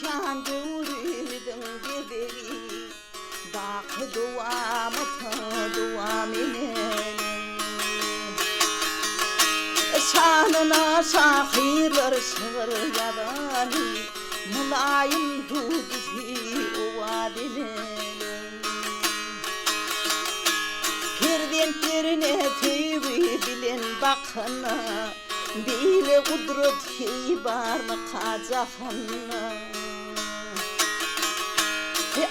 şan dövürüdün bebeği Dağ duamı duam inen Şanına şahirler şığır yadani Mülayim hudisi uvadinen Perdentlerine teybi bilen bakana Bile kudret hibar mı kazahana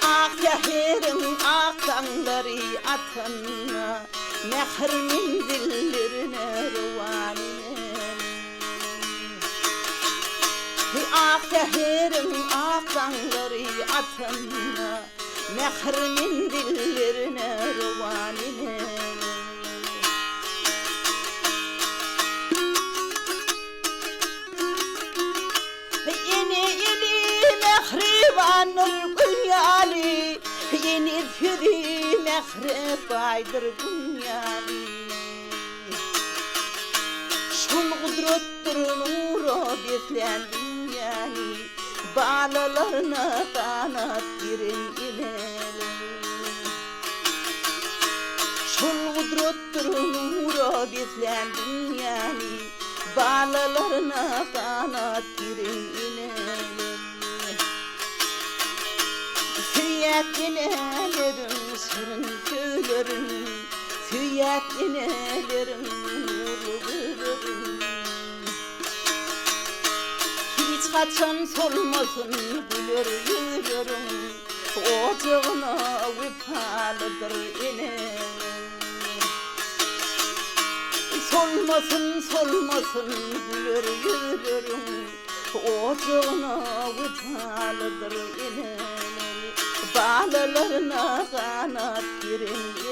Ak yaherin aktanları atana Mehrimin dillerine ruvanine Ak yaherin aktanları atana Mehrimin dillerine ruvanine Mehribanır günyali Yeni firi mehrib aydır günyali Şun kudrettir nuru beslen dünyali Bağlalarına kanat girin ileri Şun kudrettir nuru beslen dünyali Bağlalarına kanat girin ileri Süyet inelerin sırın söylerin Süyet inelerin nurlu güllerin Hiç kaçan solmasın güler yüreğin Ocağına vefalıdır inen Solmasın güler yüreğin Ocağına vefalıdır inen Bağlarına kanat girin